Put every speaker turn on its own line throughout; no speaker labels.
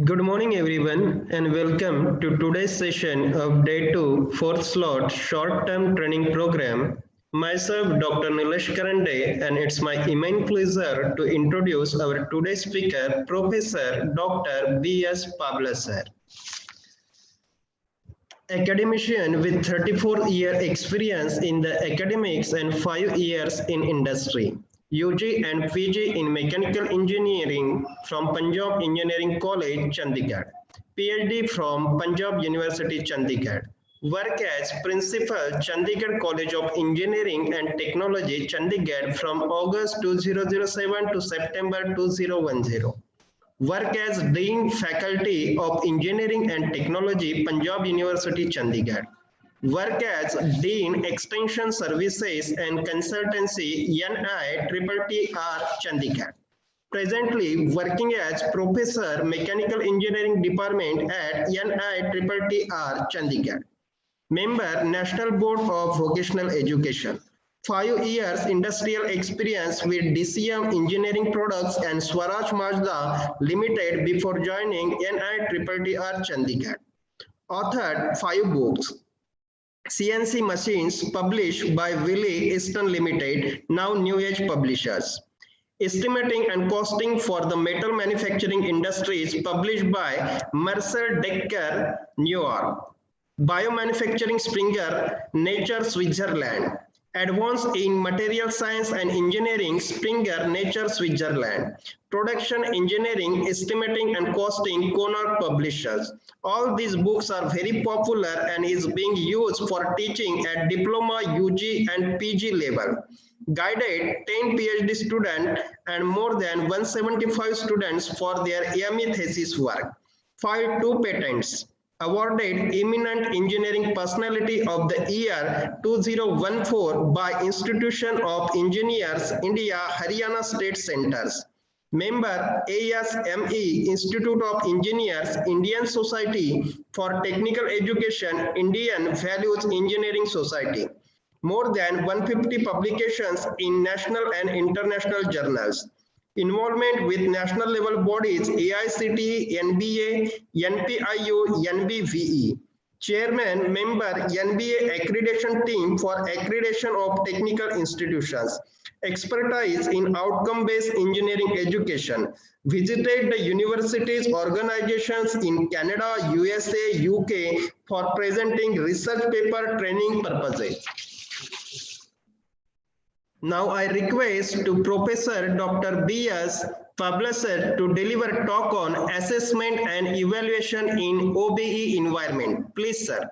Good morning everyone and welcome to today's session of Day 2 4th slot short-term training program. Myself Dr. Nilesh Karande, and it's my immense pleasure to introduce our today's speaker Professor Dr. B.S. Pabla sir. Academician with 34-year experience in the academics and 5 years in industry. UG and PG in Mechanical Engineering from Punjab Engineering College, Chandigarh. PhD from Punjab University, Chandigarh. Work as Principal, Chandigarh College of Engineering and Technology, Chandigarh from August 2007 to September 2010. Work as Dean Faculty of Engineering and Technology, Punjab University, Chandigarh. Work as Dean Extension Services and Consultancy, NITTR, Chandigarh. Presently working as Professor Mechanical Engineering Department at NITTR, Chandigarh. Member, National Board of Vocational Education. 5 years industrial experience with DCM Engineering Products and Swaraj Mazda Limited before joining NITTR Chandigarh. Authored 5 books. CNC Machines published by Wiley Easton Limited, now New Age Publishers. Estimating and Costing for the Metal Manufacturing Industries published by Mercer Decker, New York. Biomanufacturing Springer, Nature, Switzerland. Advanced in Material Science and Engineering, Springer, Nature, Switzerland. Production Engineering, Estimating and Costing, Konark Publishers. All these books are very popular and is being used for teaching at diploma, UG and PG level. Guided 10 PhD students and more than 175 students for their ME thesis work. Filed 2 patents. Awarded Eminent Engineering Personality of the Year 2014 by Institution of Engineers, India, Haryana State Centers. Member ASME, Institute of Engineers, Indian Society for Technical Education, Indian Values Engineering Society. More than 150 publications in national and international journals. Involvement with national level bodies AICTE, NBA, NPIU, NBVE. Chairman, member NBA accreditation team for accreditation of technical institutions. Expertise in outcome-based engineering education. Visited the universities, organizations in Canada, USA, UK for presenting research paper training purposes. Now I request to Professor Dr. B.S. Pabla sir to deliver talk on assessment and evaluation in OBE environment. Please, sir.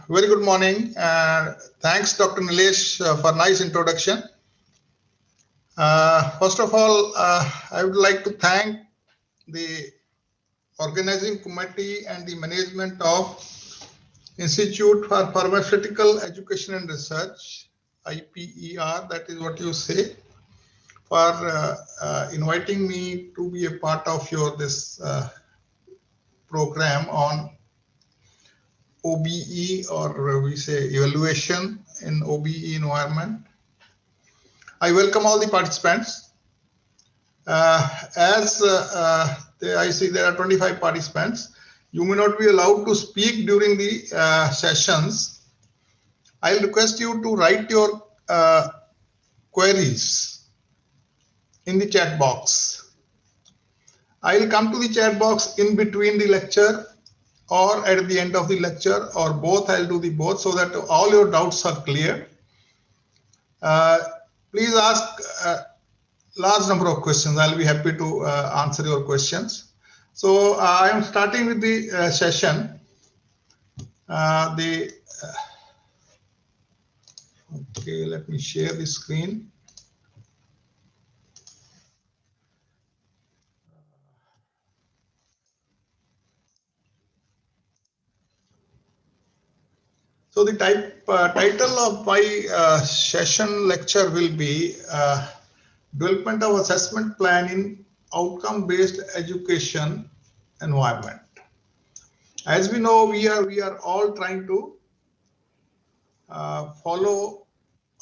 Very good morning. Thanks, Dr. Nilesh, for nice introduction. First of all, I would like to thank the organizing committee and the management of Institute for Pharmaceutical Education and Research, IPER, that is what you say, for inviting me to be a part of this program on OBE, or we say evaluation in OBE environment. I welcome all the participants. I see there are 25 participants. You may not be allowed to speak during the sessions. I'll request you to write your queries in the chat box. I'll come to the chat box in between the lecture or at the end of the lecture, or both. I'll do the both so that all your doubts are clear. Please ask a large number of questions. I'll be happy to answer your questions. So I am starting with the session. Okay, let me share the screen. So the title of my session lecture will be Development of Assessment Plan in Outcome-Based Education Environment. As we know, we are all trying to follow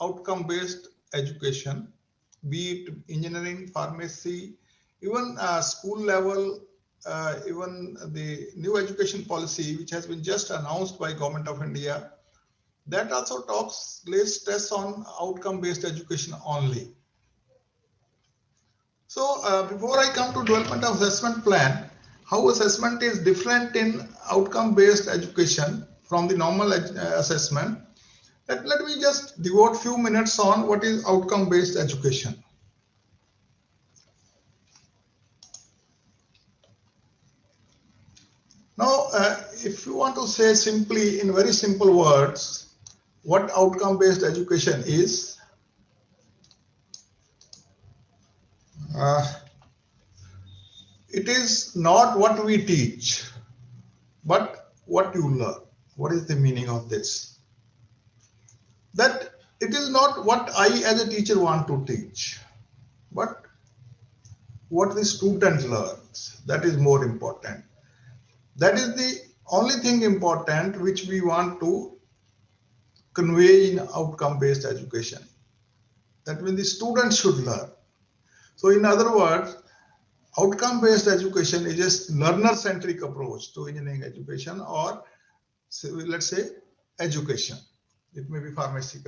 outcome-based education, be it engineering, pharmacy, even school level, even the new education policy, which has been just announced by Government of India, that also lays stress on outcome-based education only. So before I come to development of assessment plan, how assessment is different in outcome-based education from the normal assessment, let me just devote few minutes on what is outcome-based education. Now, if you want to say simply in very simple words, what outcome-based education is, it is not what we teach, but what you learn. What is the meaning of this? That it is not what I as a teacher want to teach, but what the student learns. That is more important. That is the only thing important which we want to convey in outcome-based education. That means the student should learn. So in other words, outcome-based education is just learner-centric approach to engineering education, or let's say education. It may be pharmacy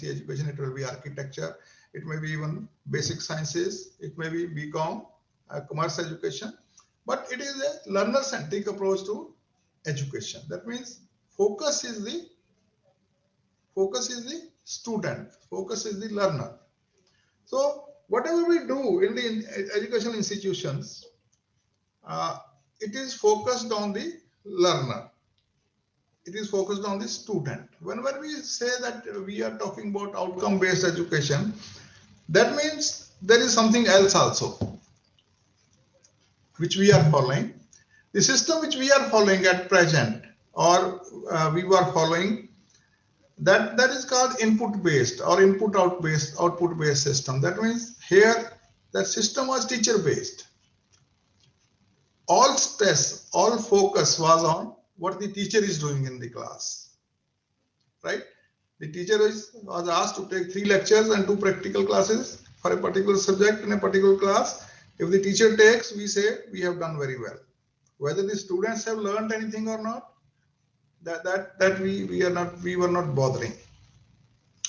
education, it will be architecture, it may be even basic sciences, it may be BCom, commerce education, but it is a learner-centric approach to education. That means focus is the student, focus is the learner. So whatever we do in the educational institutions, it is focused on the learner. It is focused on the student. Whenever we say that we are talking about outcome-based education, that means there is something else also which we are following. The system which we are following at present, or we were following, that is called input-based or output-based system. That means here the system was teacher-based. All stress, all focus was on what the teacher is doing in the class, right? The teacher was asked to take 3 lectures and 2 practical classes for a particular subject in a particular class. If the teacher takes, we say we have done very well. Whether the students have learned anything or not, that we were not bothering.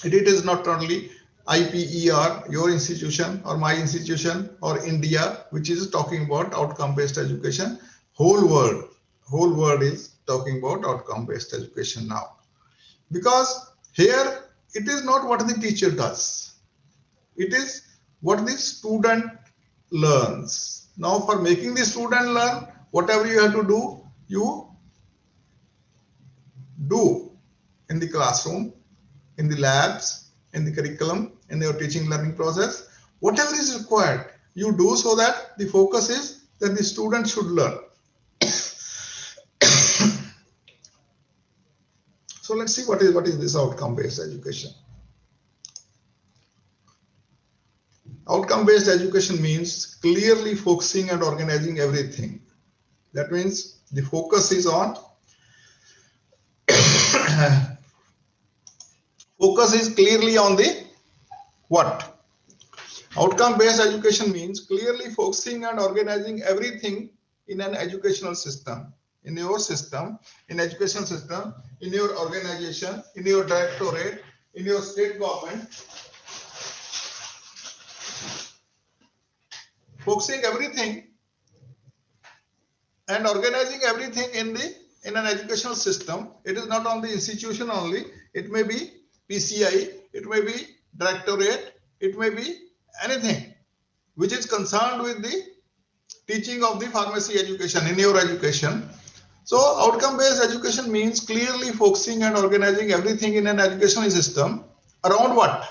It is not only IPER, your institution or my institution or India, which is talking about outcome-based education. Whole world is talking about outcome-based education now. Because here it is not what the teacher does. It is what the student learns. Now for making the student learn, whatever you have to do, you do in the classroom, in the labs, in the curriculum, in your teaching learning process, whatever is required, you do, so that the focus is that the student should learn. So let's see what is this outcome-based education. Outcome-based education means clearly focusing and organizing everything. That means the focus is on focus is clearly on the what? Outcome-based education means clearly focusing and organizing everything in an educational system, in your system, in educational system, in your organization, in your directorate, in your state government. Focusing everything and organizing everything in an educational system. It is not on the institution only. It may be PCI, it may be directorate, it may be anything which is concerned with the teaching of the pharmacy education in your education. So outcome-based education means clearly focusing and organizing everything in an educational system around what?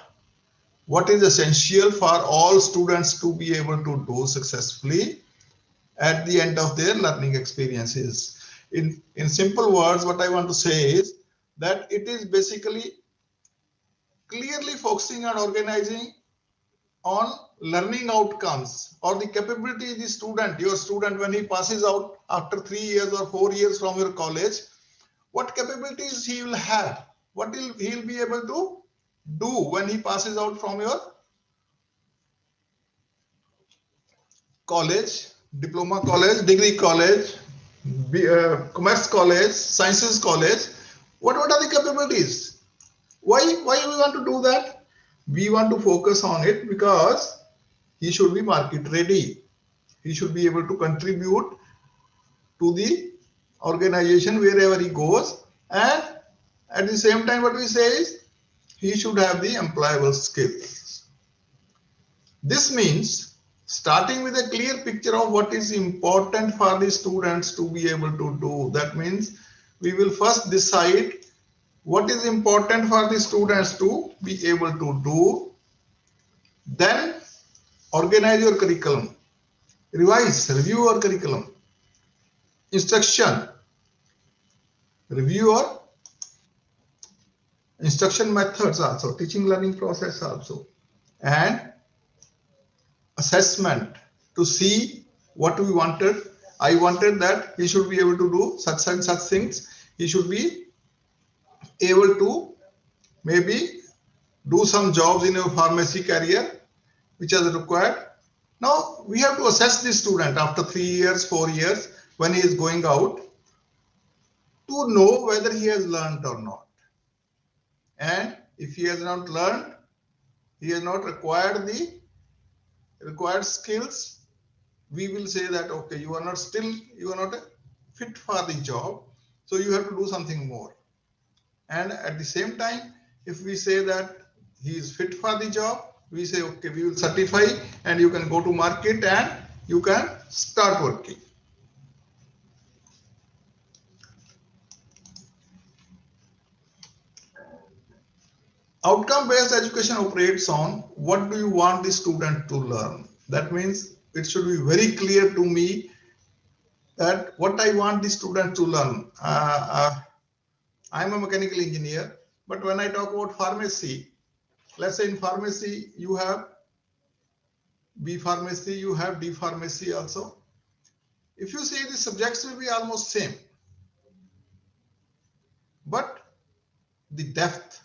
What is essential for all students to be able to do successfully at the end of their learning experiences. In simple words, what I want to say is that it is basically clearly focusing and organizing on learning outcomes or the capability the student, your student, when he passes out after 3 years or 4 years from your college, what capabilities he will have, what he'll be able to do when he passes out from your college, diploma college, degree college, commerce college, sciences college. What are the capabilities? Why we want to do that? We want to focus on it because he should be market ready. He should be able to contribute to the organization wherever he goes, and at the same time what we say is he should have the employable skills. This means starting with a clear picture of what is important for the students to be able to do. That means we will first decide what is important for the students to be able to do, then organize your curriculum, review your curriculum, instruction, review your instruction methods also, teaching learning process also, and assessment to see what we wanted. I wanted that he should be able to do such and such things. He should be able to maybe do some jobs in a pharmacy career which is required. Now we have to assess the student after 3 years, 4 years when he is going out to know whether he has learned or not. And if he has not learned, he has not acquired the required skills, we will say that okay, you are not fit for the job, so you have to do something more. And at the same time, if we say that he is fit for the job, we say okay, we will certify and you can go to market and you can start working. Outcome-based education operates on what do you want the student to learn. That means it should be very clear to me that what I want the student to learn. I'm a mechanical engineer, but when I talk about pharmacy, let's say in pharmacy you have B pharmacy, you have D pharmacy also. If you see, the subjects will be almost same, but the depth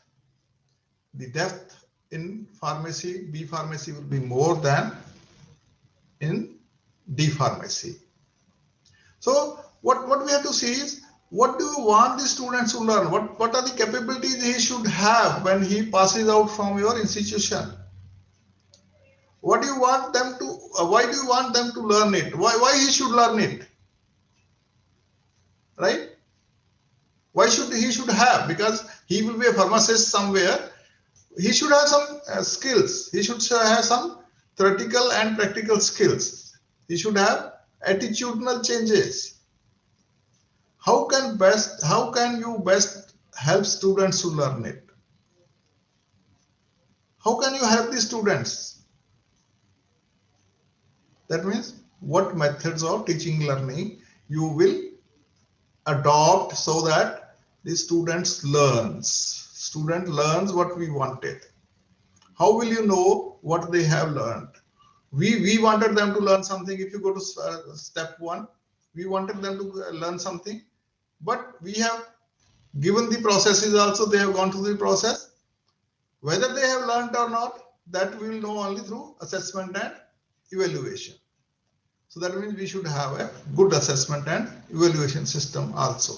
in pharmacy, B pharmacy will be more than in D pharmacy. So what we have to see is, what do you want the students to learn? What are the capabilities he should have when he passes out from your institution? What do you want them to, why do you want them to learn it? Why he should learn it? Right? Why should he should have? Because he will be a pharmacist somewhere. He should have some skills. He should have some theoretical and practical skills. He should have attitudinal changes. How can you best help students to learn it? How can you help the students? That means what methods of teaching learning you will adopt so that the student learns what we wanted. How will you know what they have learned? We wanted them to learn something. If you go to step 1, we wanted them to learn something, but we have given the processes also. They have gone through the process. Whether they have learned or not, that we will know only through assessment and evaluation. So that means we should have a good assessment and evaluation system also.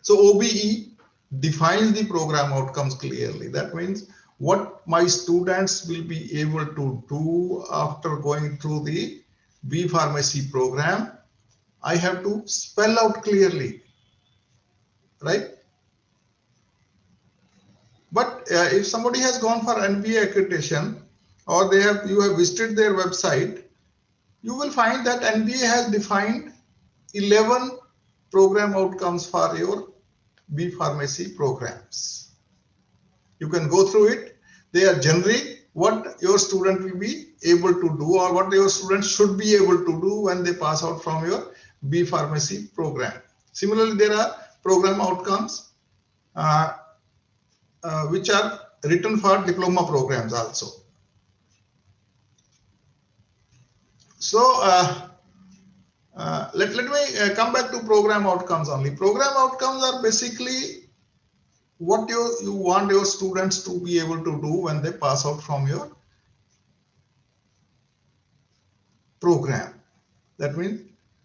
So OBE defines the program outcomes clearly. That means what my students will be able to do after going through the B Pharmacy program, I have to spell out clearly, right? But if somebody has gone for NBA accreditation, or you have visited their website, you will find that NBA has defined 11 program outcomes for your B Pharmacy programs. You can go through it. They are generic, what your student will be able to do, or what your students should be able to do when they pass out from your B Pharmacy program. Similarly, there are program outcomes which are written for diploma programs also. So let me come back to program outcomes only. Program outcomes are basically what you want your students to be able to do when they pass out from your program. That means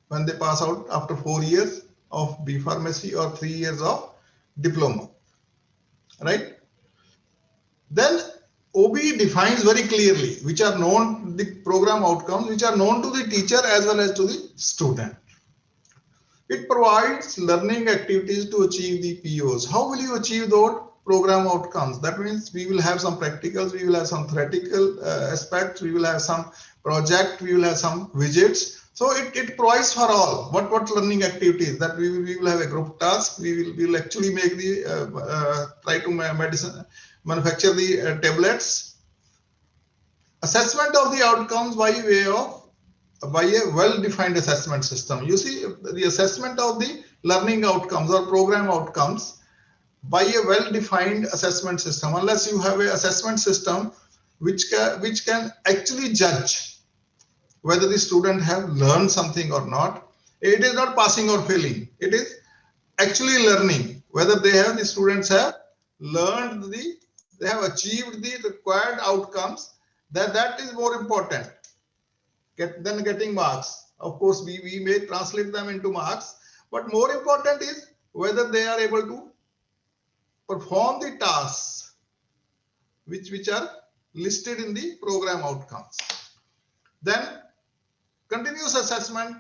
when they pass out after 4 years of B Pharmacy or 3 years of diploma, right? Then OBE defines very clearly which are known, the program outcomes which are known to the teacher as well as to the student. It provides learning activities to achieve the POs. How will you achieve those program outcomes? That means we will have some practicals, we will have some theoretical aspects, we will have some project, we will have some widgets. So it provides for all. What learning activities? That we will have a group task. We will actually make the try to manufacture the tablets. Assessment of the outcomes by a well-defined assessment system. You see, the assessment of the learning outcomes or program outcomes by a well-defined assessment system. Unless you have an assessment system which can actually judge whether the student have learned something or not, it is not passing or failing. It is actually learning whether the students have learned they have achieved the required outcomes. That is more important than getting marks. Of course, we may translate them into marks, but more important is whether they are able to perform the tasks which are listed in the program outcomes. Then continuous assessment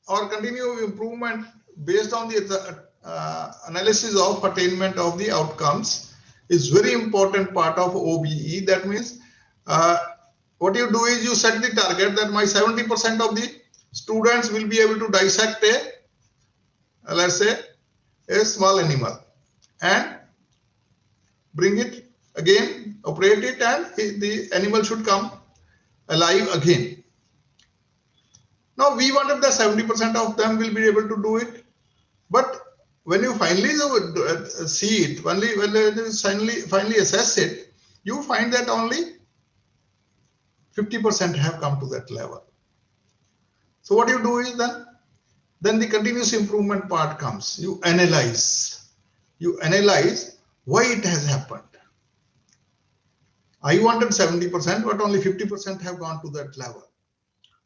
or continuous improvement based on the analysis of attainment of the outcomes is very important part of OBE. That means what you do is you set the target that my 70% of the students will be able to dissect let's say a small animal and bring it again, operate it, and the animal should come alive again. Now we wanted that 70% of them will be able to do it, but when you finally see it, when you finally assess it, you find that only 50% have come to that level. So what you do is then the continuous improvement part comes. You analyze why it has happened. I wanted 70%, but only 50% have gone to that level.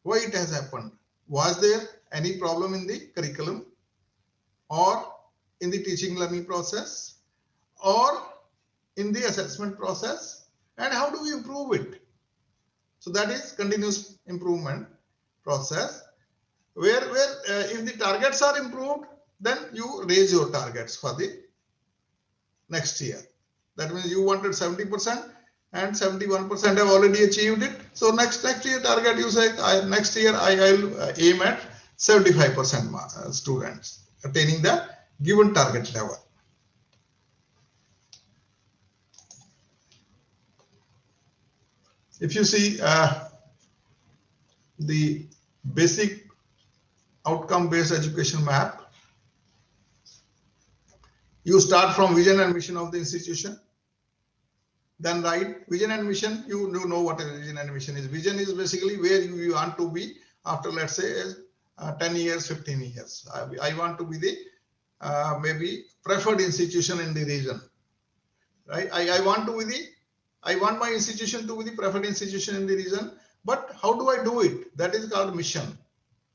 Why it has happened? Was there any problem in the curriculum or in the teaching learning process or in the assessment process, and how do we improve it? So that is continuous improvement process where if the targets are improved, then you raise your targets for the next year. That means you wanted 70% and 71% have already achieved it. So next year target, you say next year I'll aim at 75% students attaining the given target level. If you see the basic outcome-based education map, you start from vision and mission of the institution. Then write vision and mission. You know what a vision and mission is. Vision is basically where you want to be after, let's say, 10 years, 15 years. I want to be the maybe preferred institution in the region, right? I want my institution to be the preferred institution in the region. But how do I do it? That is called mission.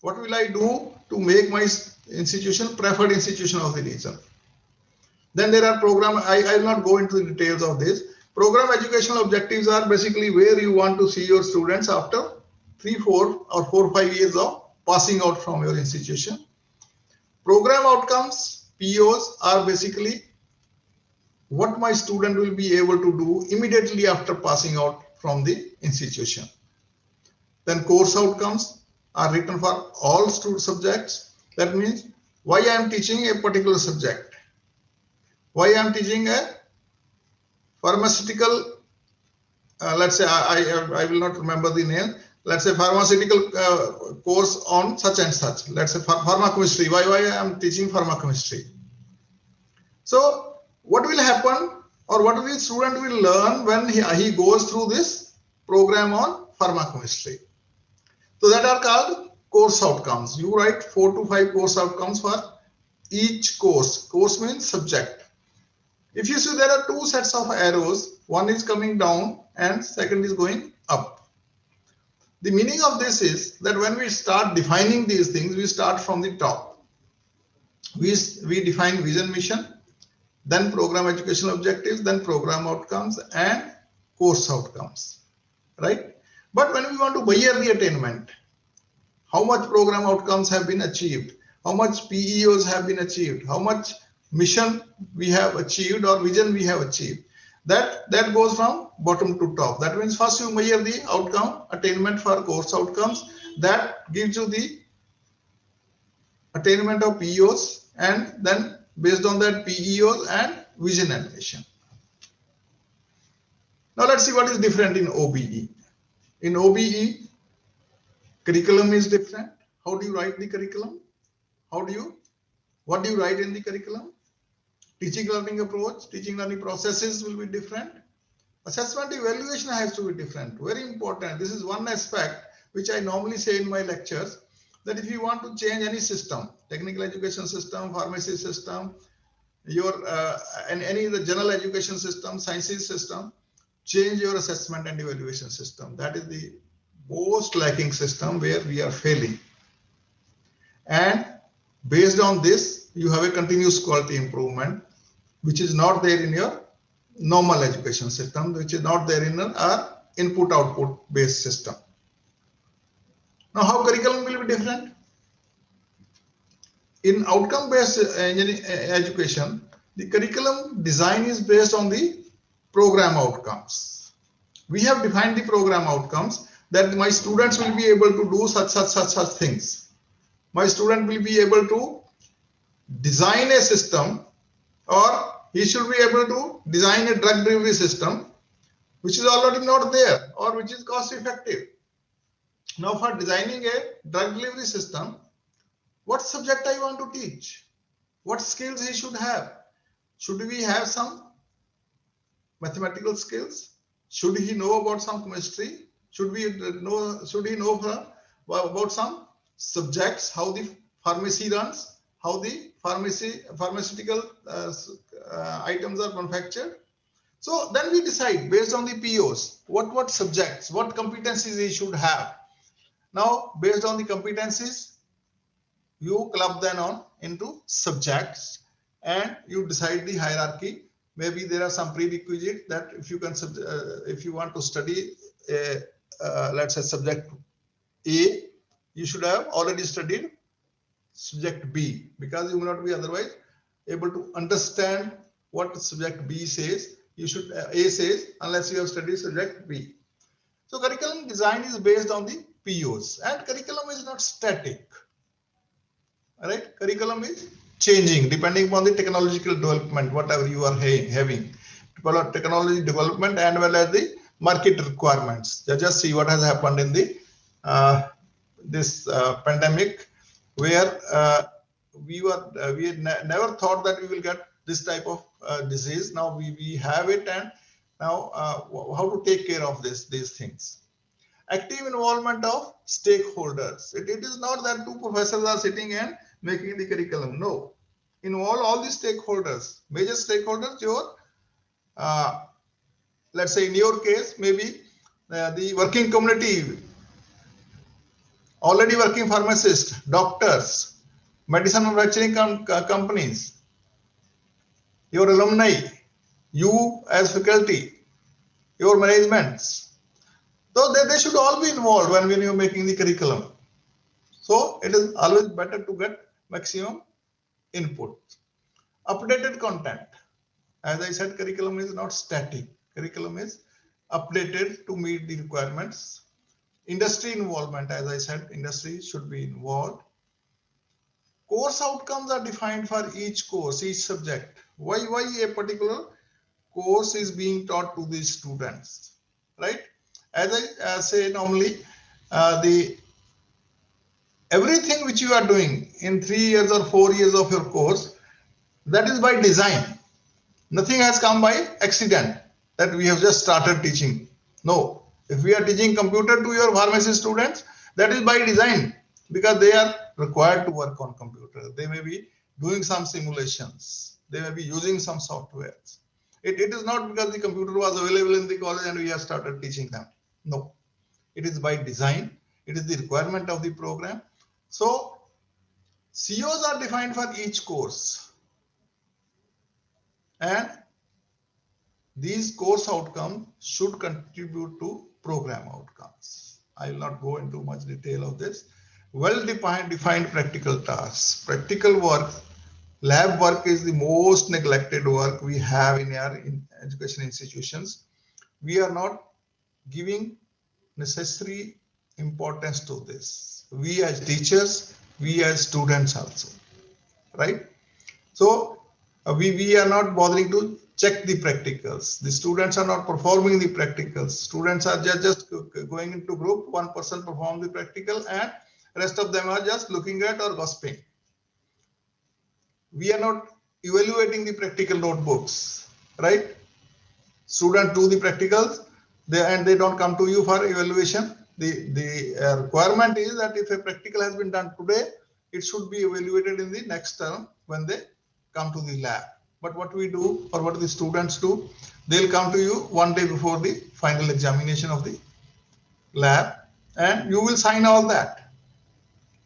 What will I do to make my institution preferred institution of the region? Then there are program. I will not go into the details of this. Program educational objectives are basically where you want to see your students after 3, 4 or 4, 5 years of passing out from your institution. Program outcomes, POs, are basically what my student will be able to do immediately after passing out from the institution. Then course outcomes are written for all subjects. That means why I am teaching a particular subject. Why I am teaching a pharmaceutical, let's say I will not remember the name. Let's say pharmaceutical course on such and such. Let's say pharmacochemistry. Why I am teaching pharmacochemistry. So what will happen, or what the student will learn when he goes through this program on pharmacochemistry? So that are called course outcomes. You write 4 to 5 course outcomes for each course. Course means subject. If you see, there are two sets of arrows. One is coming down and second is going up. The meaning of this is that when we start defining these things, we start from the top. We define vision, mission, then program educational objectives, then program outcomes and course outcomes, right? But when we want to measure the attainment, how much program outcomes have been achieved, how much PEOs have been achieved, how much mission we have achieved or vision we have achieved, that goes from bottom to top. That means first you measure the outcome attainment for course outcomes. That gives you the attainment of PEOs, and then based on that PEOs and vision and mission. Now let's see what is different in OBE. In OBE, curriculum is different. How do you write the curriculum? What do you write in the curriculum? Teaching learning approach, teaching learning processes will be different. Assessment evaluation has to be different. Very important. This is one aspect which I normally say in my lectures, that if you want to change any system, technical education system, pharmacy system, and any of the general education system, sciences system, change your assessment and evaluation system. That is the most lacking system where we are failing. And based on this, you have a continuous quality improvement, which is not there in your normal education system, which is not there in our input-output based system. Now, how curriculum will be different? In outcome-based education, the curriculum design is based on the program outcomes. We have defined the program outcomes that my students will be able to do such things. My student will be able to design a system, or he should be able to design a drug delivery system which is already not there or which is cost effective. Now, for designing a drug delivery system, what subject I want to teach? What skills he should have? Should we have some mathematical skills? Should he know about some chemistry? Should he know about some subjects, how the pharmacy runs, how the pharmaceutical items are manufactured? So then we decide based on the POs, what subjects, what competencies he should have. Now, based on the competencies, you club them on into subjects and you decide the hierarchy. Maybe there are some prerequisites that if you want to study let's say subject A, you should have already studied subject B, because you will not be otherwise able to understand what subject B says. You should A says unless you have studied subject B. So curriculum design is based on the POs, and curriculum is not static. All right, curriculum is changing depending upon the technological development, whatever you are having, technology development and well as the market requirements. Just see what has happened in the this pandemic, where we never thought that we will get this type of disease. Now we have it, and now how to take care of these things. Active involvement of stakeholders. It is not that two professors are sitting and making the curriculum. No, involve all the stakeholders. Major stakeholders, your let's say in your case, maybe the working community, already working pharmacists, doctors, medicine manufacturing companies, your alumni, you as faculty, your managements. So they should all be involved when you're making the curriculum. So it is always better to get maximum input. Updated content. As I said, curriculum is not static. Curriculum is updated to meet the requirements. Industry involvement, as I said, industry should be involved. Course outcomes are defined for each course, each subject. Why a particular course is being taught to the students, right? As I say normally, everything which you are doing in 3 years or 4 years of your course, that is by design. Nothing has come by accident that we have just started teaching. No, if we are teaching computer to your pharmacy students, that is by design. because they are required to work on computer. They may be doing some simulations. They may be using some softwares. It is not because the computer was available in the college and we have started teaching them. No, it is by design. It is the requirement of the program. So COs are defined for each course, and these course outcomes should contribute to program outcomes. I will not go into much detail of this. Well-defined practical tasks. Practical work, lab work is the most neglected work we have in our education institutions. We are not giving necessary importance to this. We as teachers, we as students also, right? So we are not bothering to check the practicals. The students are not performing the practicals. Students are just going into group. One person performs the practical and rest of them are just looking at or gossiping. We are not evaluating the practical notebooks, right? Students do the practicals and they don't come to you for evaluation. The requirement is that if a practical has been done today, it should be evaluated in the next term when they come to the lab. But what we do, or what the students do, they'll come to you one day before the final examination of the lab, and you will sign all that.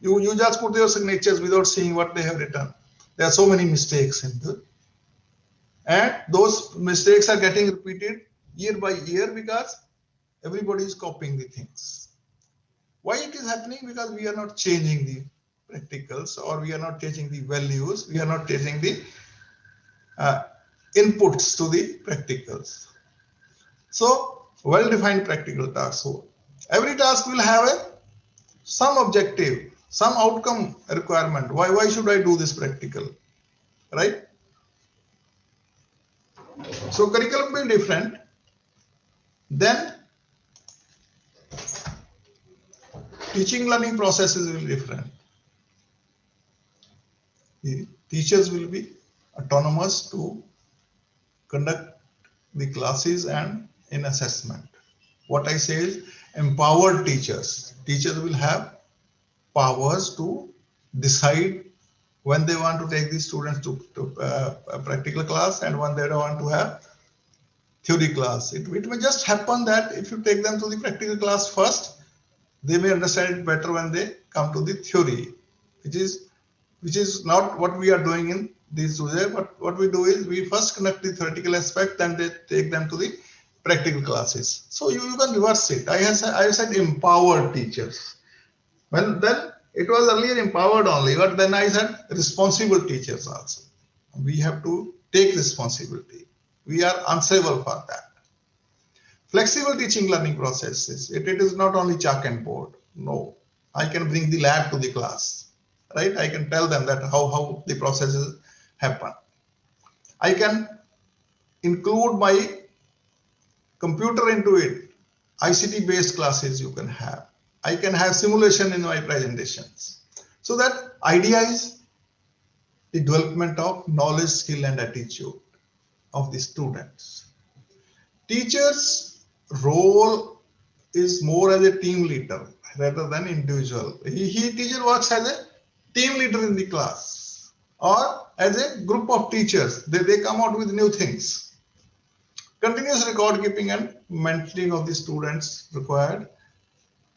You just put your signatures without seeing what they have written. There are so many mistakes in the, and those mistakes are getting repeated year by year because everybody is copying the things. Why it is happening? Because we are not changing the practicals, or we are not changing the values. We are not changing the inputs to the practicals. So well-defined practical tasks. So every task will have some objective, some outcome requirement. Why should I do this practical, right? So curriculum will be different. Then teaching learning processes will be different. The teachers will be autonomous to conduct the classes and in assessment. What I say is empowered teachers. Teachers will have powers to decide when they want to take the students to a practical class and when they don't want to have theory class. It may just happen that if you take them to the practical class first, they may understand it better when they come to the theory, which is not what we are doing in these today. But what we do is we first conduct the theoretical aspect and they take them to the practical classes. So you can reverse it. I have said empowered teachers. Well, then it was earlier empowered only, but then I said responsible teachers also. We have to take responsibility. We are answerable for that. Flexible teaching learning processes. It is not only chalk and board. No, I can bring the lab to the class, right? I can tell them that how the processes happen. I can include my computer into it. ICT based classes you can have. I can have simulation in my presentations. So that idea is the development of knowledge, skill, and attitude of the students. Teacher's role is more as a team leader rather than individual. Teacher works as a team leader in the class or as a group of teachers. They come out with new things. Continuous record keeping and mentoring of the students required.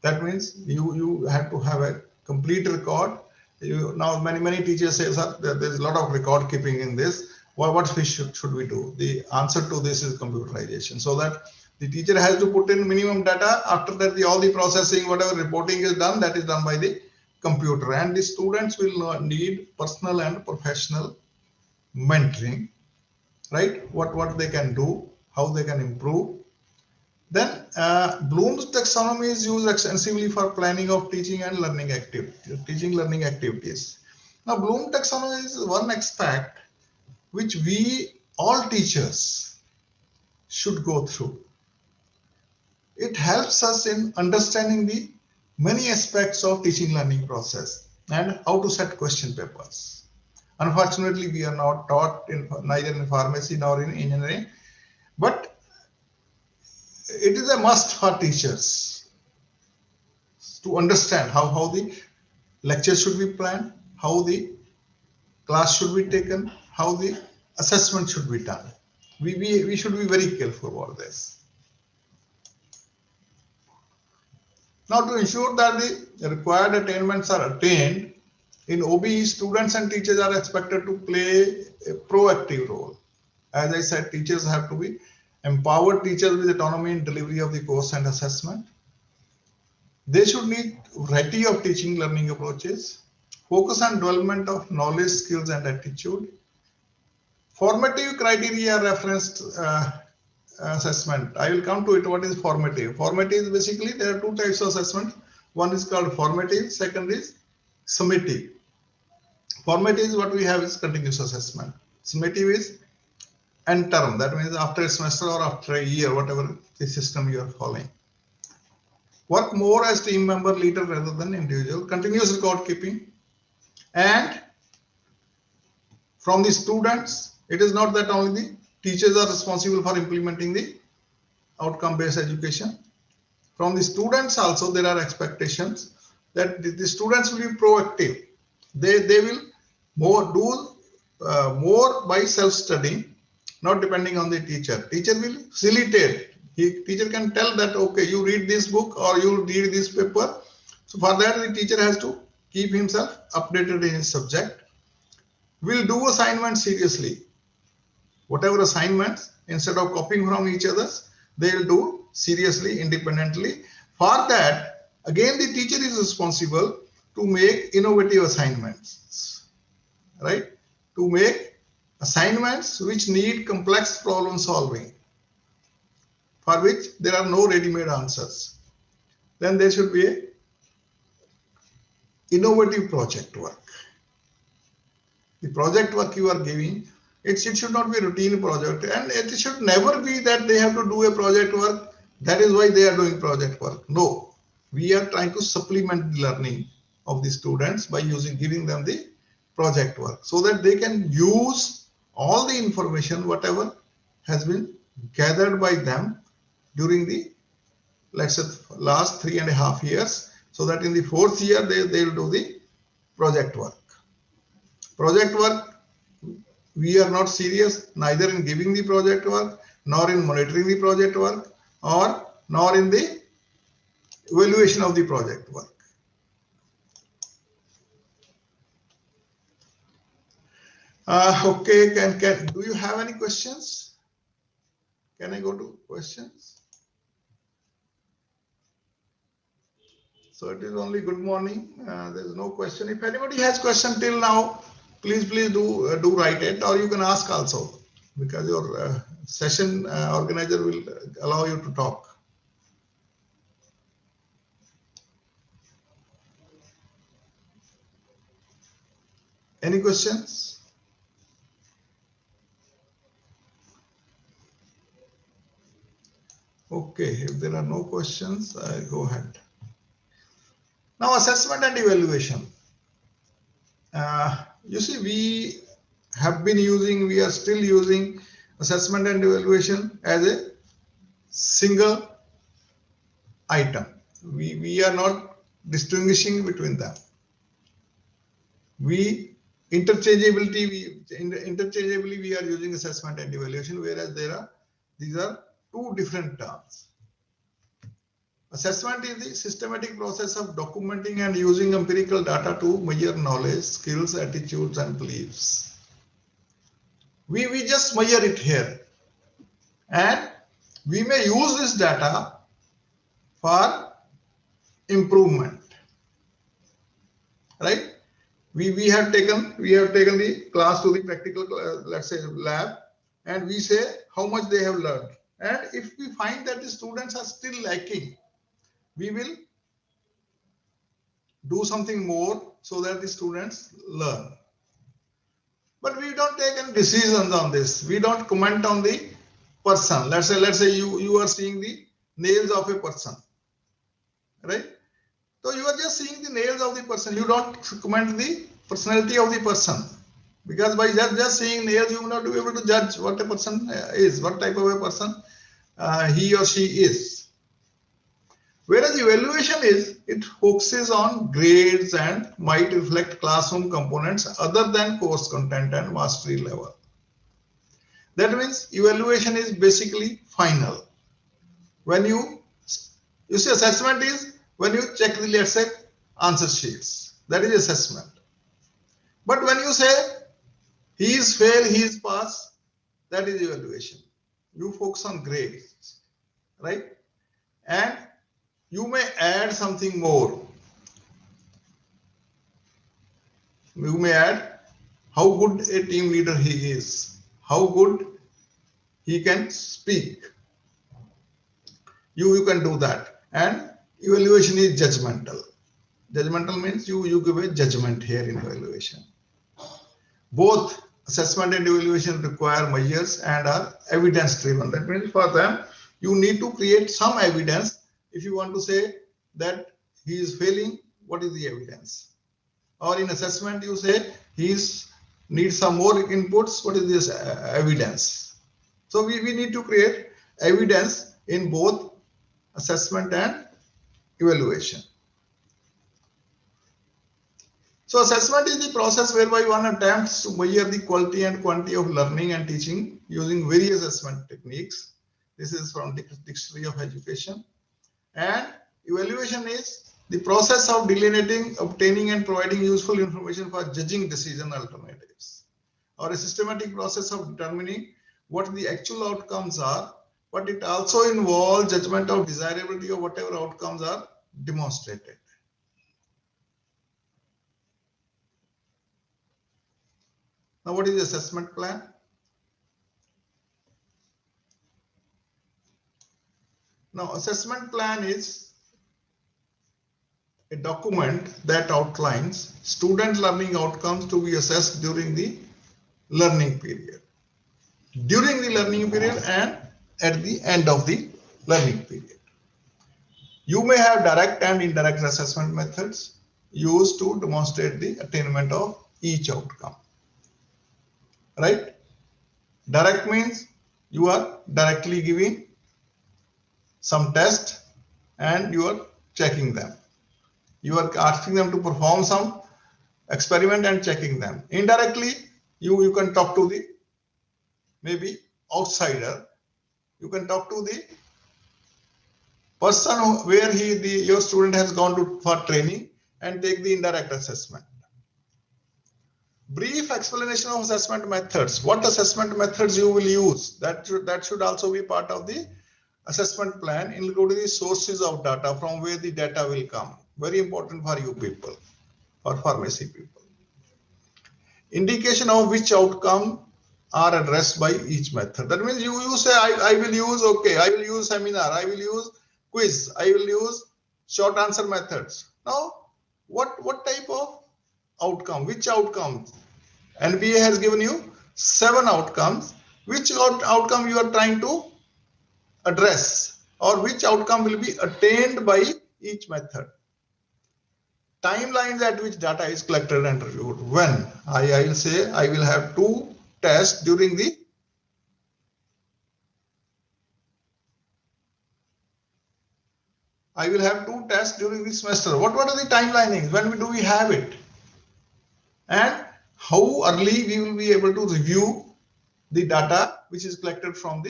That means you have to have a complete record. Now many teachers say, sir, there's a lot of record keeping in this. What should we do? The answer to this is computerization, so that the teacher has to put in minimum data. After that, all the processing, whatever reporting is done, that is done by the computer. And the students will need personal and professional mentoring, right? What they can do, how they can improve. Then Bloom's taxonomy is used extensively for planning of teaching and learning activities. Now, Bloom's taxonomy is one aspect which we all teachers should go through. It helps us in understanding the many aspects of teaching learning process and how to set question papers. Unfortunately, we are not taught neither in pharmacy nor in engineering, but it is a must for teachers to understand how the lecture should be planned, how the class should be taken, how the assessment should be done. We should be very careful about this. Now, to ensure that the required attainments are attained, in OBE, students and teachers are expected to play a proactive role. As I said, teachers have to be empowered teachers with autonomy in delivery of the course and assessment. They should need variety of teaching learning approaches, focus on development of knowledge, skills, and attitude. Formative criteria referenced assessment. I will come to it. What is formative? Formative is basically there are two types of assessment. One is called formative, second is summative. Formative is what we have is continuous assessment. Summative is end term. That means after a semester or after a year, whatever the system you are following. Work more as team member, leader rather than individual. Continuous record keeping. And from the students, it is not that only the teachers are responsible for implementing the outcome-based education. From the students also, there are expectations that the students will be proactive. They will do more by self-studying, not depending on the teacher. Teacher will facilitate. Teacher can tell that, okay, you read this book or you read this paper. So for that, the teacher has to keep himself updated in his subject. Will do assignments seriously. Whatever assignments, instead of copying from each other's, they will do seriously, independently. For that, again, the teacher is responsible to make innovative assignments, right? To make assignments which need complex problem solving, for which there are no ready-made answers. Then there should be a innovative project work. The project work you are giving, it should not be a routine project, and it should never be that they have to do a project work. That is why they are doing project work. No, we are trying to supplement the learning of the students by giving them the project work so that they can use all the information, whatever has been gathered by them during the, let's say, last 3.5 years, so that in the 4th year, they will do the project work. Project work, we are not serious neither in giving the project work, nor in monitoring the project work, or nor in the evaluation of the project work. Okay, do you have any questions? Can I go to questions? So it is only good morning. There is no question. If anybody has question till now, please do write it, or you can ask also, because your session organizer will allow you to talk. Any questions? Okay, if there are no questions, I'll go ahead. Now, assessment and evaluation. You see, we are still using assessment and evaluation as a single item. We are not distinguishing between them. Interchangeably we are using assessment and evaluation, whereas these are two different terms. Assessment is the systematic process of documenting and using empirical data to measure knowledge, skills, attitudes, and beliefs. We just measure it here, and we may use this data for improvement, right? We have taken the class to the practical, let's say, lab, and we say how much they have learned. And if we find that the students are still lacking, we will do something more so that the students learn. But we don't take any decisions on this. We don't comment on the person. Let's say you are seeing the nails of a person, right? So you are just seeing the nails of the person. You don't comment the personality of the person, because by just seeing nails, you will not be able to judge what a person is, what type of a person he or she is. Whereas evaluation is, it focuses on grades and might reflect classroom components other than course content and mastery level. That means evaluation is basically final. When you see, assessment is when you check the, let's say, answer sheets. That is assessment. But when you say he is fail, he is pass, that is evaluation. You focus on grades, right? And you may add something more. You may add how good a team leader he is, how good he can speak. You can do that. And evaluation is judgmental. Judgmental means you give a judgment here in evaluation. Both assessment and evaluation require measures and are evidence driven. That means for them, you need to create some evidence. If you want to say that he is failing, what is the evidence? Or in assessment, you say he needs some more inputs, what is this evidence? So we need to create evidence in both assessment and evaluation. So assessment is the process whereby one attempts to measure the quality and quantity of learning and teaching using various assessment techniques. This is from the Dictionary of Education. And evaluation is the process of delineating, obtaining and providing useful information for judging decision alternatives, or a systematic process of determining what the actual outcomes are, but it also involves judgment of desirability of whatever outcomes are demonstrated. Now, what is the assessment plan? Now, assessment plan is a document that outlines student learning outcomes to be assessed during the learning period. During the learning period and at the end of the learning period. You may have direct and indirect assessment methods used to demonstrate the attainment of each outcome. Right? Direct means you are directly giving some test and you are checking them. You are asking them to perform some experiment and checking them. Indirectly, you can talk to the maybe outsider. You can talk to the person where your student has gone to for training and take the indirect assessment. Brief explanation of assessment methods. What assessment methods you will use? That should also be part of the assessment plan, including the sources of data from where the data will come. Very important for you people, for pharmacy people. Indication of which outcome are addressed by each method. That means you say I will use seminar, I will use quiz, I will use short answer methods. Now, what type of outcome, which outcomes? NBA has given you 7 outcomes. Which outcome you are trying to address, or which outcome will be attained by each method? Timelines at which data is collected and reviewed. When? I will say I will have 2 tests during the semester. What are the timelines? When do we have it? And how early we will be able to review the data which is collected from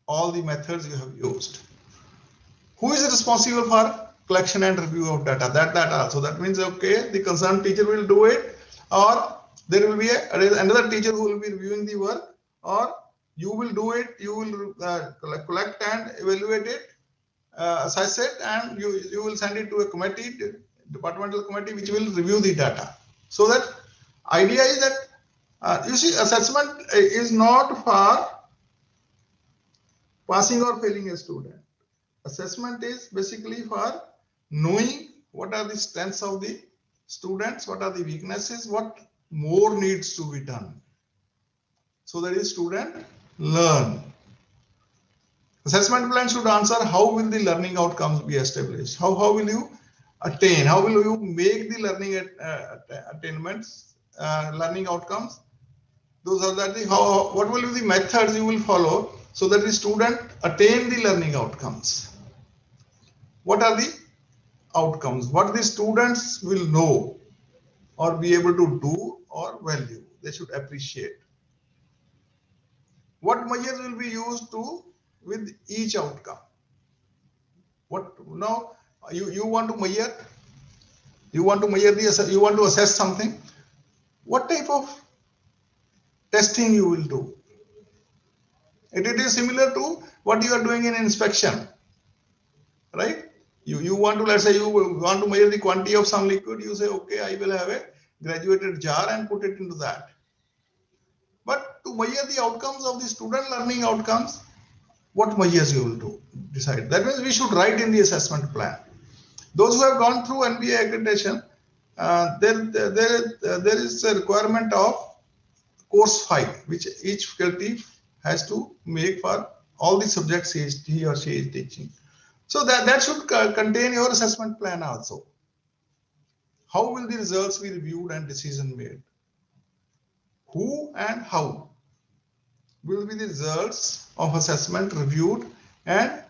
all the methods you have used. Who is responsible for collection and review of data? That also. That means, okay, the concerned teacher will do it, or there will be another teacher who will be reviewing the work, or you will do it, you will collect and evaluate it, assess it, and you will send it to a committee, departmental committee, which will review the data. So that idea is that, you see, assessment is not for passing or failing a student. Assessment is basically for knowing what are the strengths of the students, what are the weaknesses, what more needs to be done, so that the student learn. Assessment plan should answer how will the learning outcomes be established, how will you attain, how will you make the learning attainments, learning outcomes. Those are what will be the methods you will follow so that the student attain the learning outcomes. What are the outcomes? What the students will know or be able to do or value, they should appreciate. What measures will be used to with each outcome? What now you want to measure? You want to measure you want to assess something. What type of testing you will do? It is similar to what you are doing in inspection, right? You want to, let's say you want to measure the quantity of some liquid. You say, okay, I will have a graduated jar and put it into that. But to measure the outcomes of the student learning outcomes, what measures you will do, decide. That means we should write in the assessment plan. Those who have gone through NBA accreditation, there is a requirement of course file, which each faculty has to make for all the subjects he or she is teaching. So that should contain your assessment plan also. How will the results be reviewed and decision made? Who and how will be the results of assessment reviewed and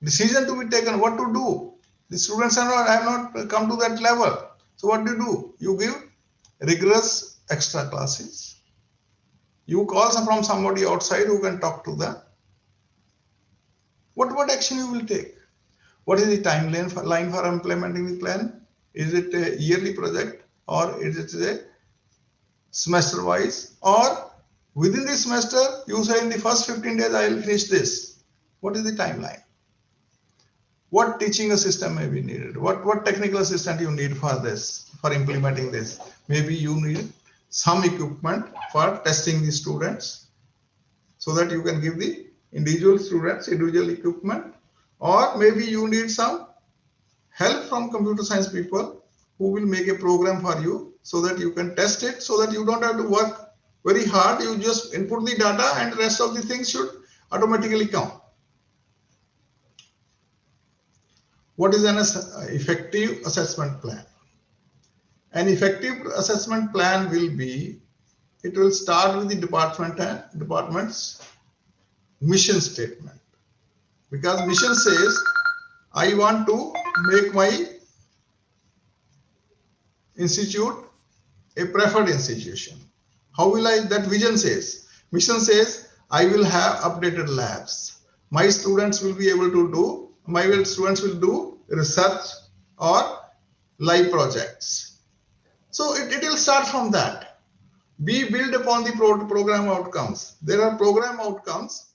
decision to be taken, what to do? The students have not come to that level. So what do? You give rigorous extra classes. You call from somebody outside who can talk to them. What action you will take? What is the timeline for implementing the plan? Is it a yearly project or is it a semester wise, or within the semester you say in the first 15 days I will finish this? What is the timeline? What teaching assistant may be needed? What technical assistant you need for this, for implementing this? Maybe you need some equipment for testing the students so that you can give the individual students individual equipment, or maybe you need some help from computer science people who will make a program for you so that you can test it, so that you don't have to work very hard. You just input the data and the rest of the things should automatically come. What is an effective assessment plan? An effective assessment plan will be, it will start with the department's mission statement. Because mission says, I want to make my institute a preferred institution. How will I, that vision says? Mission says, I will have updated labs. My students will be able to do, my students will do research or live projects. So it will start from that. Be built upon the program outcomes. There are program outcomes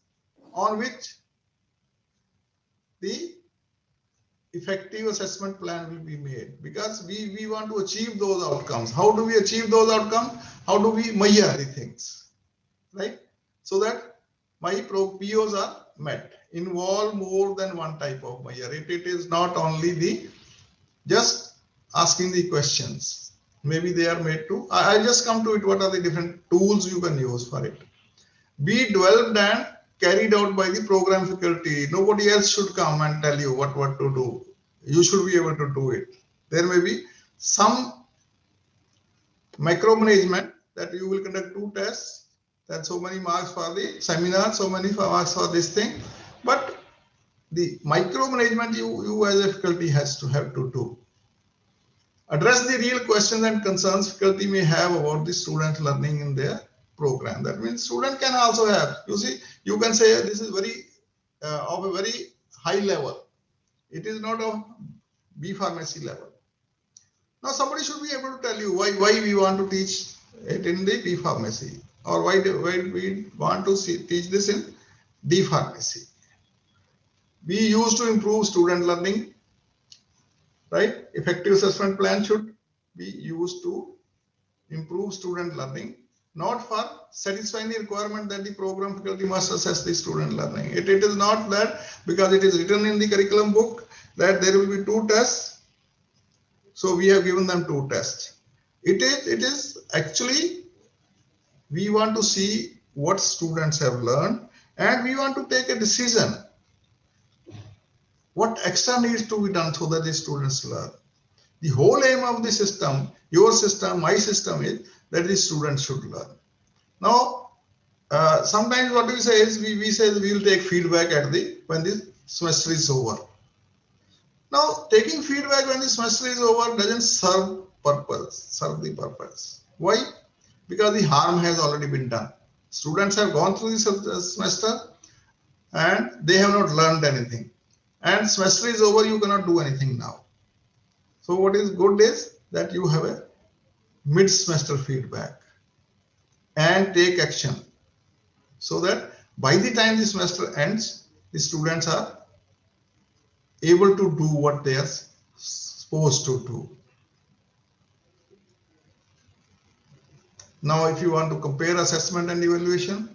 on which the effective assessment plan will be made, because we want to achieve those outcomes. How do we achieve those outcomes? How do we measure the things, right? So that my POs are met. Involve more than one type of measure. It is not only the just asking the questions. Maybe they are made to, I'll just come to it. What are the different tools you can use for it? Be developed and carried out by the program faculty. Nobody else should come and tell you what to do. You should be able to do it. There may be some micromanagement that you will conduct 2 tests, then so many marks for the seminar, so many marks for this thing. But the micromanagement you as a faculty have to do. Address the real questions and concerns faculty may have about the student learning in their program. That means student can also have, you see, you can say this is very of a very high level. It is not of B pharmacy level. Now somebody should be able to tell you why we want to teach it in the B pharmacy, or why we want to teach this in D pharmacy. Be used to improve student learning, right? Effective assessment plan should be used to improve student learning, not for satisfying the requirement that the program faculty must assess the student learning. It is not that because it is written in the curriculum book that there will be 2 tests, so we have given them 2 tests. It is actually, we want to see what students have learned and we want to take a decision what extra needs to be done so that the students learn. The whole aim of the system, your system, my system, is that the students should learn. Now, Sometimes what we say is we say we will take feedback at when the semester is over. Now, taking feedback when the semester is over doesn't serve the purpose. Why? Because the harm has already been done. Students have gone through the semester and they have not learned anything. And semester is over, you cannot do anything now. So what is good is that you have a mid-semester feedback and take action so that by the time the semester ends, the students are able to do what they are supposed to do. Now, if you want to compare assessment and evaluation,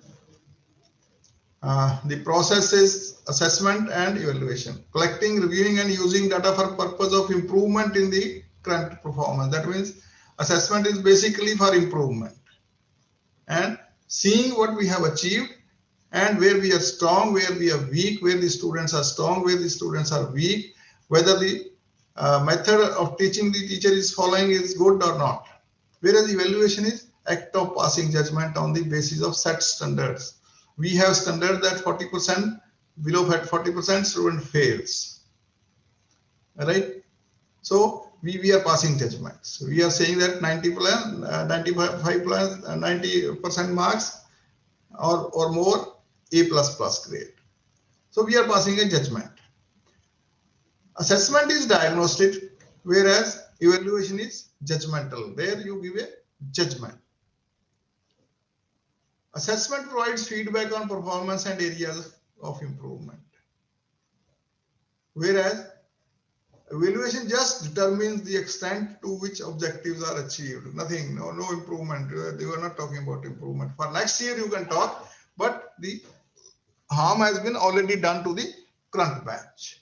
the process is assessment and evaluation, collecting, reviewing, and using data for purpose of improvement in the current performance. That means assessment is basically for improvement and seeing what we have achieved and where we are strong, where we are weak, where the students are strong, where the students are weak, whether the method of teaching the teacher is following is good or not. Whereas evaluation is act of passing judgment on the basis of set standards. We have standard that 40%, below 40% student fails, right? So we are passing judgments. We are saying that 95 plus 90% marks or more A++ grade. So we are passing a judgment. Assessment is diagnostic, whereas evaluation is judgmental. There you give a judgment. Assessment provides feedback on performance and areas of improvement, whereas evaluation just determines the extent to which objectives are achieved. Nothing, no improvement. They were not talking about improvement. For next year you can talk, but the harm has been already done to the current batch.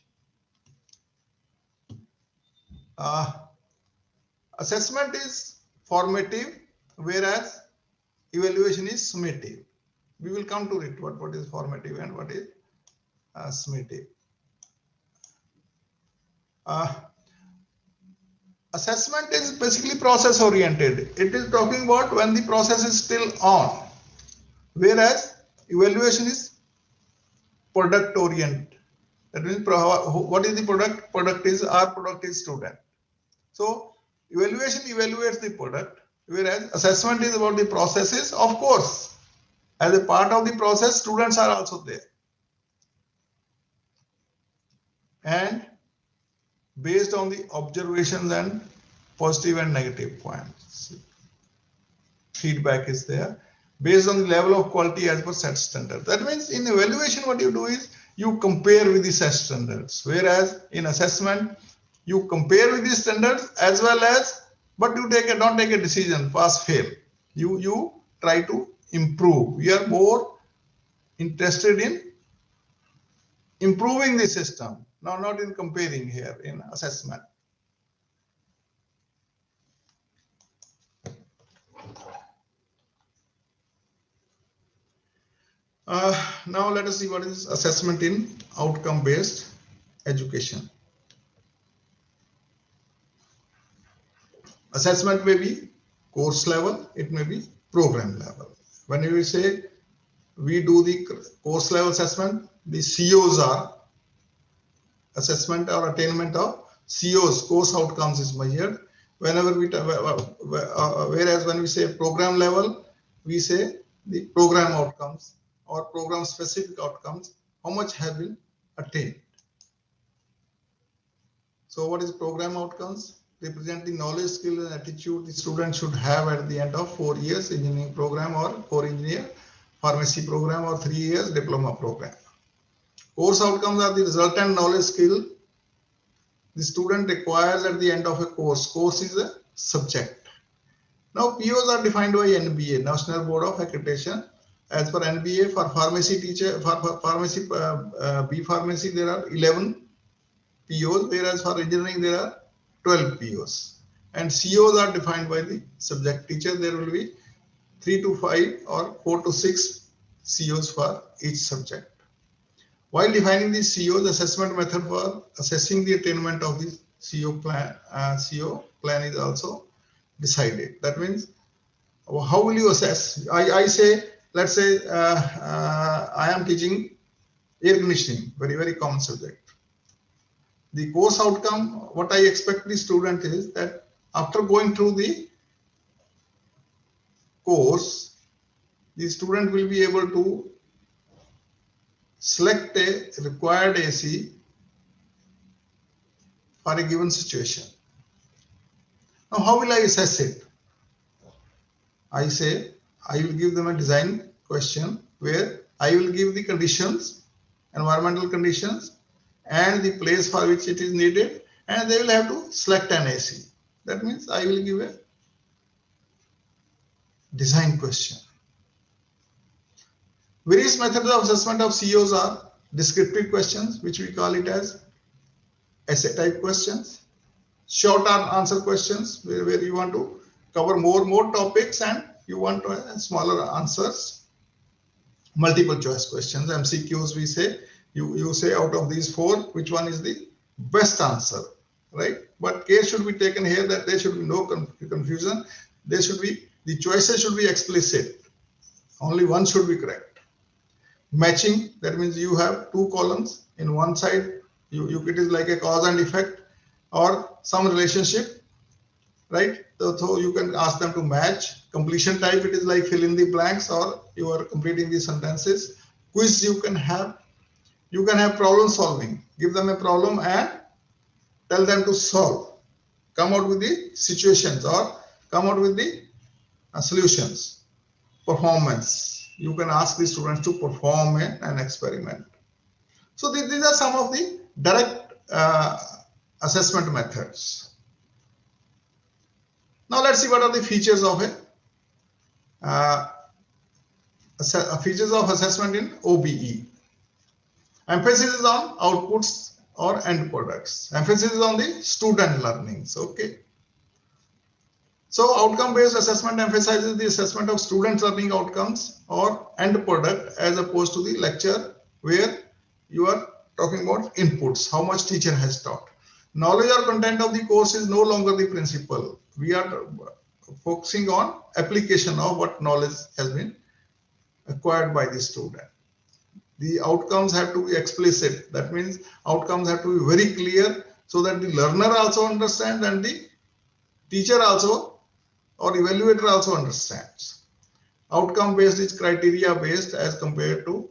Assessment is formative, whereas evaluation is summative. We will come to it, what is formative and what is summative. Assessment is basically process oriented. It is talking about when the process is still on, whereas evaluation is product oriented. That means what is the product? Product is student. So evaluation evaluates the product, whereas assessment is about the processes. Of course, as a part of the process, students are also there. And based on the observations and positive and negative points, feedback is there based on the level of quality as per set standard. That means in evaluation, what you do is you compare with the set standards, whereas in assessment, you compare with the standards as well as, but you don't take a decision, pass, fail. You try to improve. We are more interested in improving the system, now not in comparing here in assessment. Now let us see what is assessment in outcome-based education. Assessment may be course level, it may be program level. When we say we do the course level assessment, the COs are assessment or attainment of COs, course outcomes is measured. Whenever we, whereas when we say program level, we say the program outcomes or program specific outcomes, how much have been attained. So what is program outcomes? Represent the knowledge, skill and attitude the student should have at the end of 4 years engineering program or core engineer, pharmacy program or 3 years diploma program. Course outcomes are the resultant knowledge skill the student requires at the end of a course. Course is a subject. Now POs are defined by NBA, National Board of Accreditation. As per NBA, for pharmacy teacher, for pharmacy, B pharmacy, there are 11 POs, whereas for engineering, there are 12 POs. And COs are defined by the subject teacher. There will be 3 to 5 or 4 to 6 COs for each subject. While defining the COs, assessment method for assessing the attainment of the CO plan is also decided. That means, how will you assess? I say, let's say I am teaching air conditioning, very common subject. The course outcome, what I expect the student is that after going through the course, the student will be able to select a required AC for a given situation. Now, how will I assess it? I say I will give them a design question where I will give the conditions, environmental conditions, and the place for which it is needed, and they will have to select an AC. That means I will give a design question. Various methods of assessment of COs are descriptive questions, which we call it as essay type questions, short answer questions, where you want to cover more topics and you want to have smaller answers, multiple choice questions, MCQs. We say you say out of these four, which one is the best answer, right? But care should be taken here that there should be no confusion. There should be, the choices should be explicit. Only one should be correct. Matching, that means you have two columns. In one side, it is like a cause and effect or some relationship, right? So you can ask them to match. Completion type, it is like fill in the blanks or you are completing the sentences. Quiz, you can have problem solving. Give them a problem and tell them to solve. Come out with the situations or come out with the solutions. Performance, you can ask the students to perform an experiment. So these are some of the direct assessment methods. Now let's see what are the features of features of assessment in OBE. Emphasis is on outputs or end products. Emphasis is on the student learnings. Okay. So outcome-based assessment emphasizes the assessment of student learning outcomes or end product as opposed to the lecture where you are talking about inputs, how much teacher has taught. Knowledge or content of the course is no longer the principle. We are focusing on application of what knowledge has been acquired by the student. The outcomes have to be explicit. That means outcomes have to be very clear so that the learner also understands and the teacher also or evaluator also understands. Outcome based is criteria based as compared to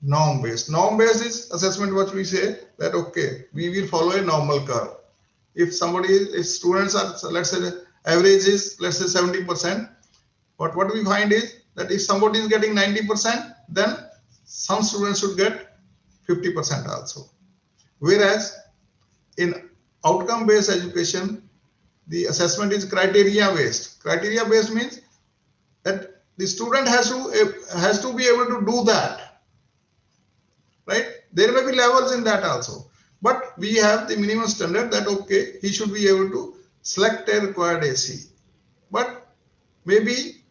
norm based. Norm based is assessment what we say that okay, we will follow a normal curve. If students are, let's say average is, let's say 70%, but what we find is that if somebody is getting 90%, then some students should get 50% also. Whereas in outcome based education, the assessment is criteria based. Criteria based means that the student has to be able to do that, right? There may be levels in that also, but we have the minimum standard that okay, he should be able to select a required AC, but maybe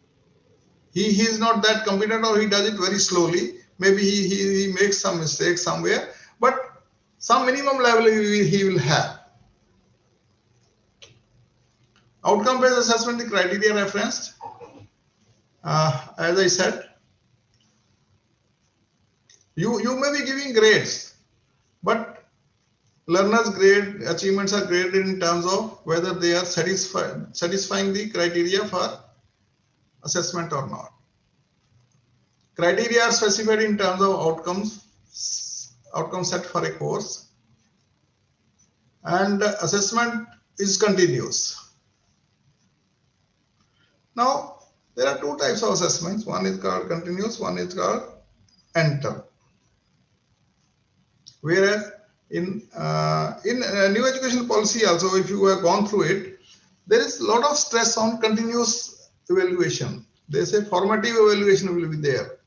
he is not that competent or he does it very slowly. Maybe he makes some mistakes somewhere, but some minimum level he will have. Outcome-based assessment, the criteria referenced. As I said, you may be giving grades, but learners' grade achievements are graded in terms of whether they are satisfying the criteria for assessment or not. Criteria are specified in terms of outcomes set for a course, and assessment is continuous. Now, there are two types of assessments. One is called continuous, one is called end term. Whereas in new education policy also, if you have gone through it, there is a lot of stress on continuous evaluation. They say formative evaluation will be there.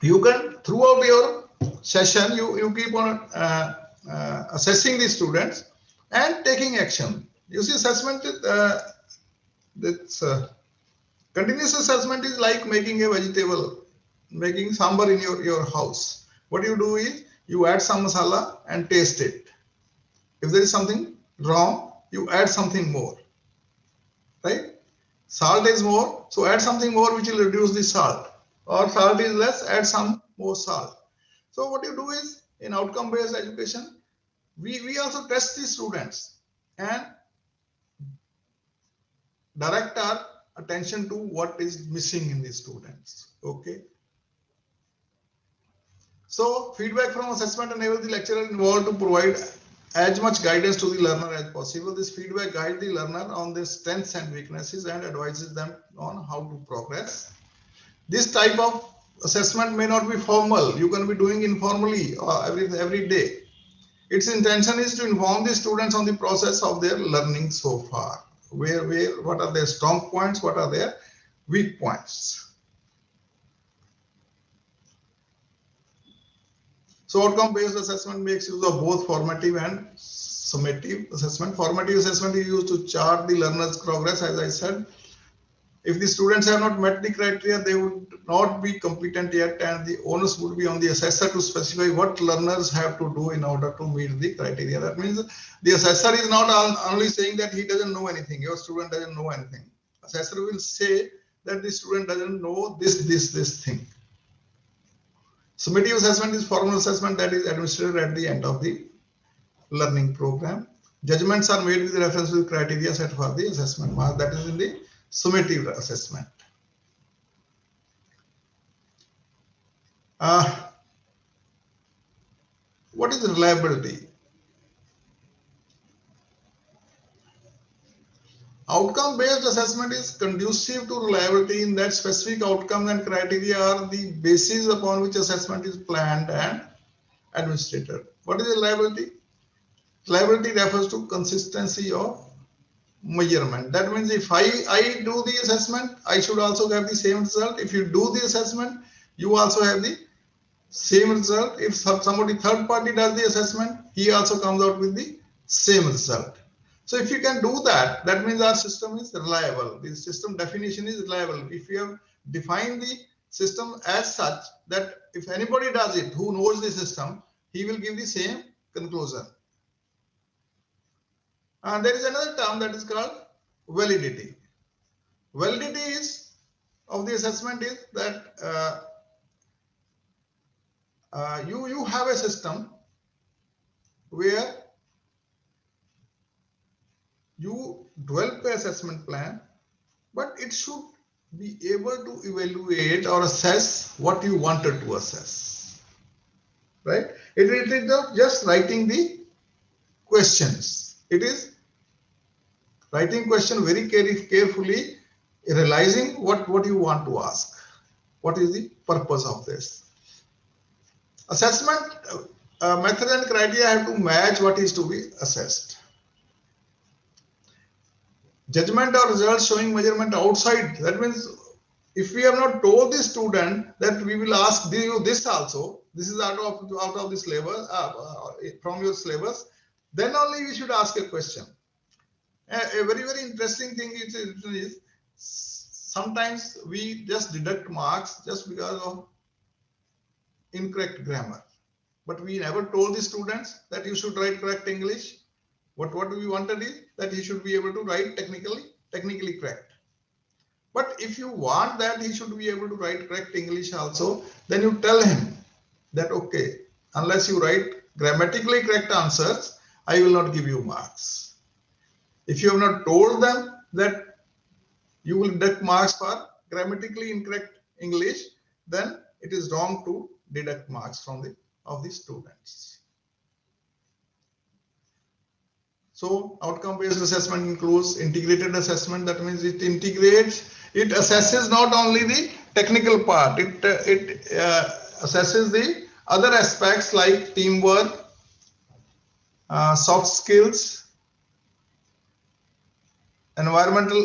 You can, throughout your session, you keep on assessing the students and taking action. You see, assessment continuous assessment is like making a vegetable, making sambar in your house. What you do is you add some masala and taste it. If there is something wrong, you add something more, right? Salt is more, so add something more which will reduce the salt. Or salt is less, add some more salt. So what you do is, in outcome-based education, we also test the students and direct our attention to what is missing in the students. Okay. So feedback from assessment enables the lecturer involved to provide as much guidance to the learner as possible. This feedback guides the learner on their strengths and weaknesses and advises them on how to progress. This type of assessment may not be formal. You can be doing informally every day. Its intention is to inform the students on the process of their learning so far. What are their strong points? What are their weak points? So outcome-based assessment makes use of both formative and summative assessment. Formative assessment is used to chart the learner's progress, as I said. If the students have not met the criteria, they would not be competent yet, and the onus would be on the assessor to specify what learners have to do in order to meet the criteria. That means the assessor is not only saying that he doesn't know anything, your student doesn't know anything. Assessor will say that the student doesn't know this thing. Summative assessment is formal assessment that is administered at the end of the learning program. Judgments are made with reference to the criteria set for the assessment mark. That is in the summative assessment. What is reliability? Outcome-based assessment is conducive to reliability in that specific outcomes and criteria are the basis upon which assessment is planned and administered. What is reliability? Reliability refers to consistency of measurement. That means if I do the assessment, I should also have the same result. If you do the assessment, you also have the same result. If somebody third party does the assessment, he also comes out with the same result. So if you can do that, that means our system is reliable. The system definition is reliable. If you have defined the system as such that if anybody does it who knows the system, he will give the same conclusion. And there is another term that is called validity. Validity is of the assessment is that you have a system where you develop an assessment plan, but it should be able to evaluate or assess what you wanted to assess, right? It is not just writing the questions. It is writing question very carefully, realizing what you want to ask. What is the purpose of this? Assessment method and criteria have to match what is to be assessed. Judgment or results showing measurement outside. That means if we have not told the student that we will ask you this also, this is out of this syllabus, from your syllabus, then only we should ask a question. A very interesting thing is sometimes we just deduct marks just because of incorrect grammar. But we never told the students that you should write correct English. What we wanted is that he should be able to write technically correct. But if you want that he should be able to write correct English also, then you tell him that okay, unless you write grammatically correct answers, I will not give you marks. If you have not told them that you will deduct marks for grammatically incorrect English, then it is wrong to deduct marks from the students. So outcome-based assessment includes integrated assessment. That means it assesses not only the technical part, it assesses the other aspects like teamwork, soft skills, environmental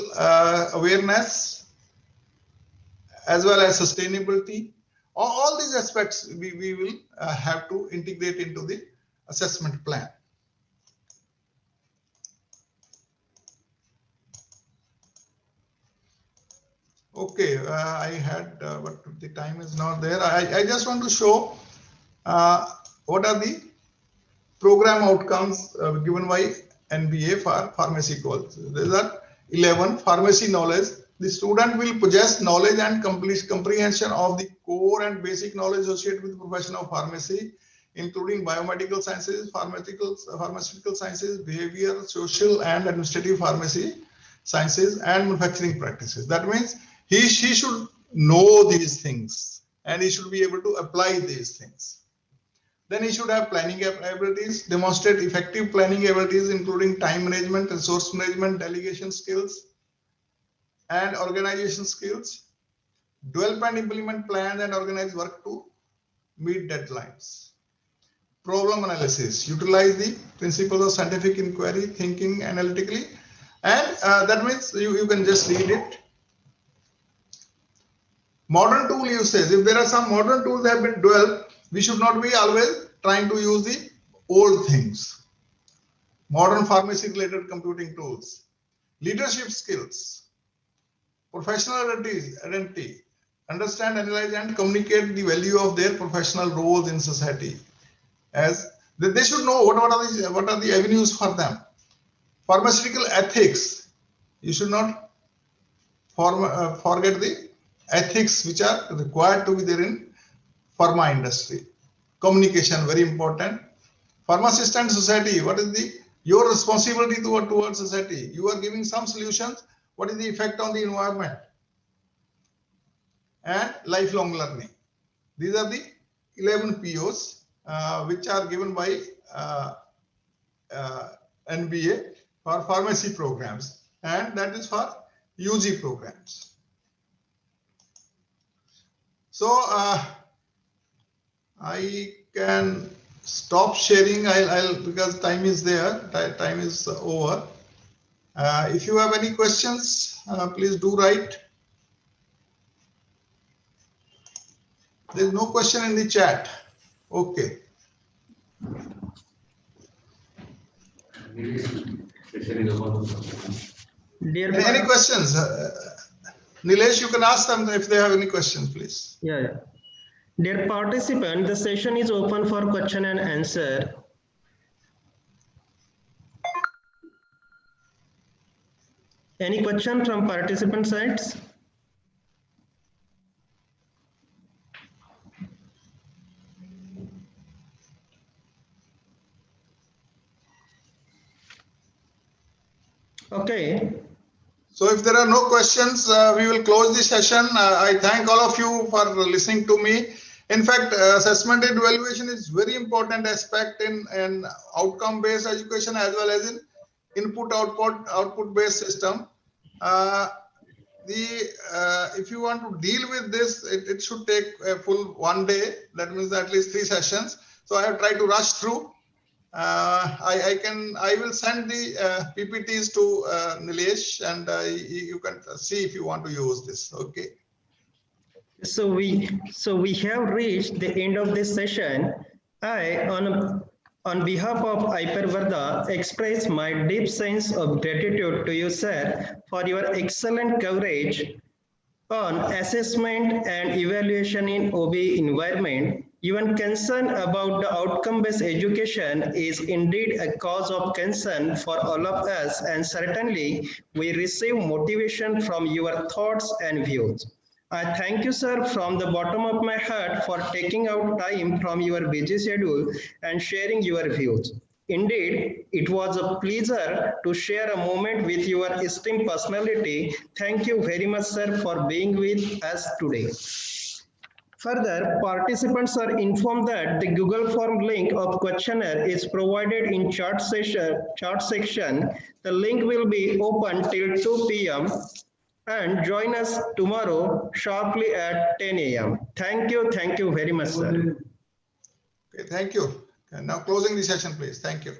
awareness, as well as sustainability. All these aspects we will have to integrate into the assessment plan. Okay, I had, but the time is not there. I just want to show what are the program outcomes given by NBA for pharmacy course. There are 11 pharmacy knowledge, The student will possess knowledge and complete comprehension of the core and basic knowledge associated with the profession of pharmacy, including biomedical sciences, pharmaceutical sciences, behavior, social and administrative pharmacy sciences, and manufacturing practices. That means she should know these things and he should be able to apply these things. Then he should have planning abilities, demonstrate effective planning abilities, including time management, resource management, delegation skills, and organization skills. Develop and implement plans and organize work to meet deadlines. Problem analysis, utilize the principles of scientific inquiry, thinking analytically, and that means you can just read it. Modern tool usage, if there are some modern tools that have been developed, we should not be always trying to use the old things. Modern pharmacy related computing tools. Leadership skills, professional identity, understand, analyze, and communicate the value of their professional roles in society. As they should know what are the avenues for them. Pharmaceutical ethics, you should not forget the ethics which are required to be there in pharma industry. Communication, very important. Pharmacist and society, what is your responsibility towards society? You are giving some solutions. What is the effect on the environment? And lifelong learning. These are the 11 POs which are given by NBA for pharmacy programs, and that is for UG programs. So I can stop sharing. I'll because time is there. Time is over. If you have any questions, please do write. There's no question in the chat. Okay. Any questions? Nilesh, you can ask them if they have any questions, please.
Yeah. Dear participant, the session is open for question and answer. Any question from participant sides? Okay.
So if there are no questions, we will close the session. I thank all of you for listening to me. In fact, assessment and evaluation is very important aspect in outcome-based education as well as in output-based system. If you want to deal with this, it should take a full 1 day. That means at least 3 sessions. So I have tried to rush through. I will send the PPTs to Nilesh, and you can see if you want to use this. Okay.
So we have reached the end of this session. I, on behalf of IPER Varda, express my deep sense of gratitude to you, sir, for your excellent coverage on assessment and evaluation in OB environment. Your concern about the outcome-based education is indeed a cause of concern for all of us, and certainly we receive motivation from your thoughts and views. I thank you, sir, from the bottom of my heart for taking out time from your busy schedule and sharing your views. Indeed, it was a pleasure to share a moment with your esteemed personality. Thank you very much, sir, for being with us today. Further, participants are informed that the Google Form link of questionnaire is provided in chat section. The link will be open till 2 p.m. and join us tomorrow sharply at 10 a.m. Thank you very much, sir.
Okay, thank you. And now closing the session, please. Thank you.